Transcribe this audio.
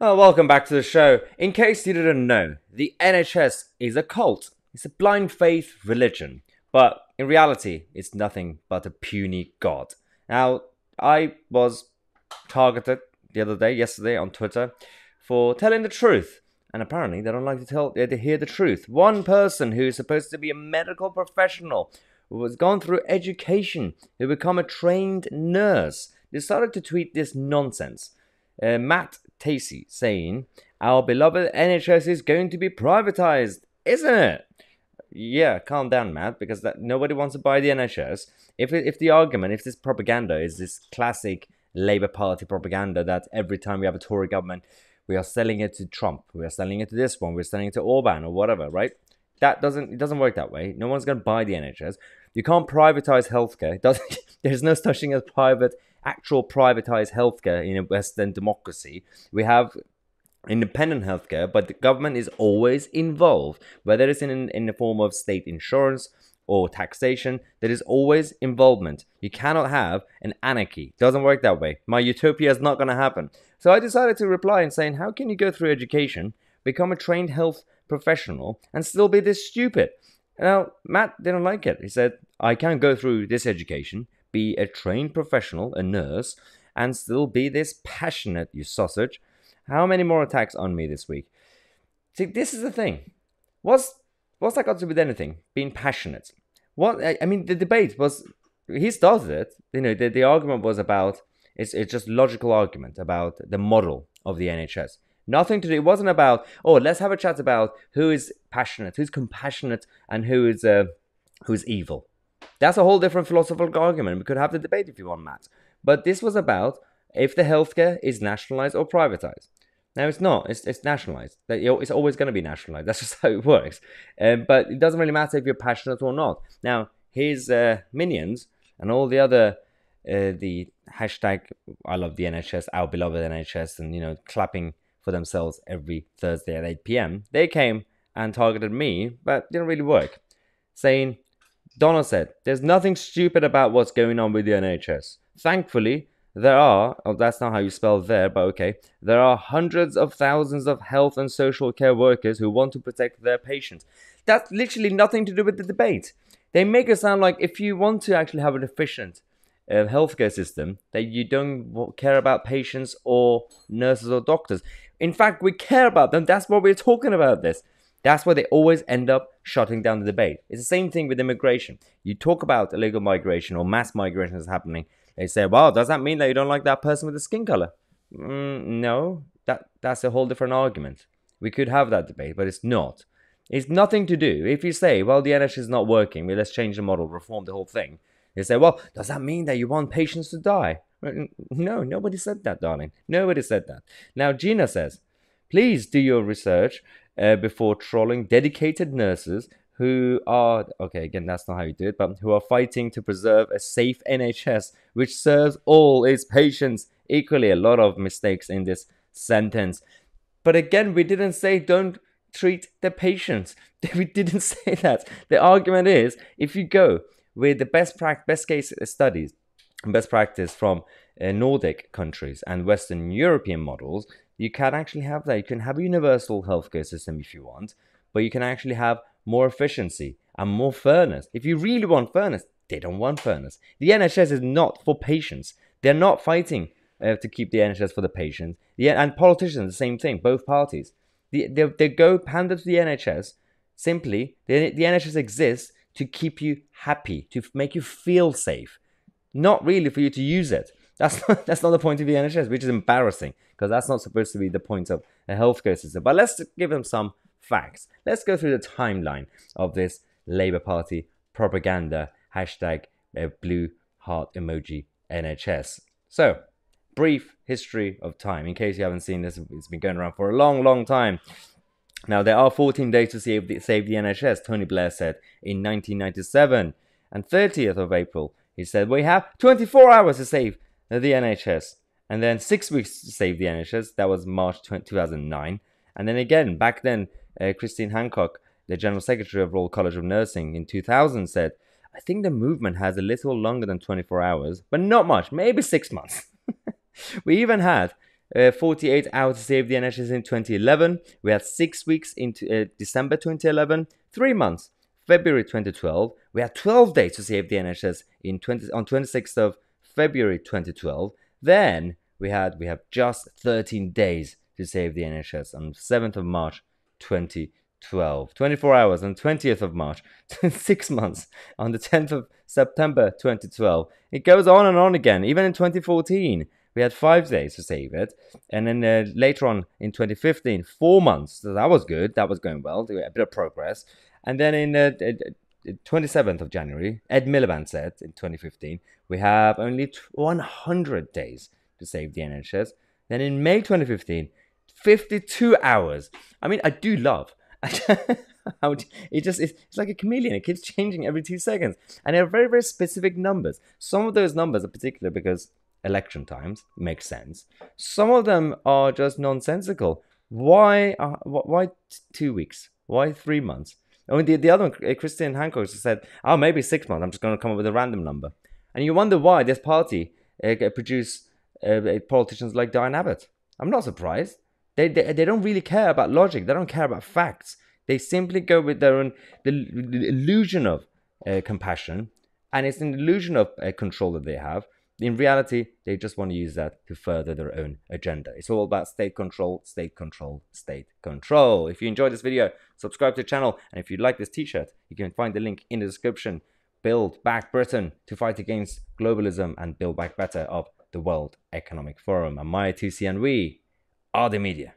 Welcome back to the show. In case you didn't know, the NHS is a cult. It's a blind faith religion. But in reality, it's nothing but a puny god. Now, I was targeted yesterday on Twitter, for telling the truth. And apparently they don't like to hear the truth. One person who's supposed to be a medical professional, who has gone through education, who become a trained nurse, decided to tweet this nonsense. Matt Tousi saying, "Our beloved NHS is going to be privatized, isn't it?" Yeah, calm down, Matt, because nobody wants to buy the NHS. If this propaganda is this classic Labour Party propaganda that every time we have a Tory government, we are selling it to Trump, we are selling it to this one, we're selling it to Orban or whatever, right? It doesn't work that way. No one's going to buy the NHS. You can't privatize healthcare. There's no such thing as actual privatized healthcare in a Western democracy. We have independent healthcare, but the government is always involved, whether it's in the form of state insurance or taxation. There is always involvement. You cannot have an anarchy. It doesn't work that way. My utopia is not going to happen. So I decided to reply and saying, how can you go through education, become a trained health professional, and still be this stupid? Now, Matt didn't like it. He said, I can't go through this education, be a trained professional, a nurse, and still be this passionate, you sausage. How many more attacks on me this week? See, this is the thing. What's that got to do with anything? Being passionate. The debate was, he started it. The argument was about, it's just logical argument about the model of the NHS. Nothing to do, it wasn't about, let's have a chat about who is passionate, who's compassionate, and who's evil. That's a whole different philosophical argument. We could have the debate if you want, Matt. But this was about if the healthcare is nationalized or privatized. Now, it's not. It's nationalized. It's always going to be nationalized. That's just how it works. But it doesn't really matter if you're passionate or not. Now, his minions and all the other, the hashtag I love the NHS, our beloved NHS, and, clapping for themselves every Thursday at 8 p.m., they came and targeted me, but it didn't really work. Saying, Donald said, there's nothing stupid about what's going on with the NHS. Thankfully, there are, that's not how you spell there, but okay, there are hundreds of thousands of health and social care workers who want to protect their patients. That's literally nothing to do with the debate. They make it sound like if you want to actually have an efficient healthcare system, that you don't care about patients or nurses or doctors. In fact, we care about them. That's why we're talking about this. That's why they always end up shutting down the debate. It's the same thing with immigration. You talk about illegal migration or mass migration is happening. They say, well, does that mean that you don't like that person with the skin color? No, that's a whole different argument. We could have that debate, but it's not. It's nothing to do. If you say, well, the NHS is not working, let's change the model, reform the whole thing. They say, well, does that mean that you want patients to die? No, nobody said that, darling. Nobody said that. Now, Gina says, please do your research before trolling dedicated nurses who are, okay, again, that's not how you do it, but who are fighting to preserve a safe NHS which serves all its patients equally. A lot of mistakes in this sentence. But again, we didn't say don't treat the patients. We didn't say that. The argument is, if you go with the best case studies, best practice from Nordic countries and Western European models, you can actually have that. You can have a universal healthcare system if you want, but you can actually have more efficiency and more fairness. If you really want fairness, they don't want fairness. The NHS is not for patients. They're not fighting to keep the NHS for the patients. And politicians, the same thing, both parties. They go pander to the NHS. Simply, the NHS exists to keep you happy, to make you feel safe. Not really for you to use it. That's not the point of the NHS, which is embarrassing, because that's not supposed to be the point of a healthcare system. But let's give them some facts. Let's go through the timeline of this Labour Party propaganda, hashtag blue heart emoji NHS. So, brief history of time. In case you haven't seen this, it's been going around for a long, long time. Now, there are 14 days to save the NHS, Tony Blair said in 1997. And 30th of April, he said, we have 24 hours to save the NHS. And then 6 weeks to save the NHS. That was March 2009. And then again, back then, Christine Hancock, the General Secretary of Royal College of Nursing in 2000 said, I think the movement has a little longer than 24 hours, but not much, maybe 6 months. We even had 48 hours to save the NHS in 2011. We had 6 weeks into December 2011. 3 months, February 2012. We had 12 days to save the NHS on 26th of February 2012. Then we have just 13 days to save the NHS on 7th of March 2012. 24 hours on 20th of March. 6 months on the 10th of September 2012. It goes on and on again. Even in 2014, we had 5 days to save it. And then later on in 2015, 4 months. So that was good. That was going well. A bit of progress. And then in 27th of January, Ed Miliband said in 2015, we have only 100 days to save the NHS. Then in May 2015, 52 hours. I mean, I do love how it's like a chameleon. It keeps changing every 2 seconds. And they're very, very specific numbers. Some of those numbers are particular because election times makes sense. Some of them are just nonsensical. Why 2 weeks? Why 3 months? I mean, the other one, Christian Hancock said, oh, maybe 6 months. I'm just going to come up with a random number. And you wonder why this party produce politicians like Diane Abbott. I'm not surprised. They don't really care about logic. They don't care about facts. They simply go with their own the illusion of compassion, and it's an illusion of control that they have. In reality, they just want to use that to further their own agenda. It's all about state control, state control, state control. If you enjoyed this video, subscribe to the channel. And if you like this t-shirt, you can find the link in the description. Build Back Britain to fight against globalism and build back better of the World Economic Forum. I'm Tousi, and we are the media.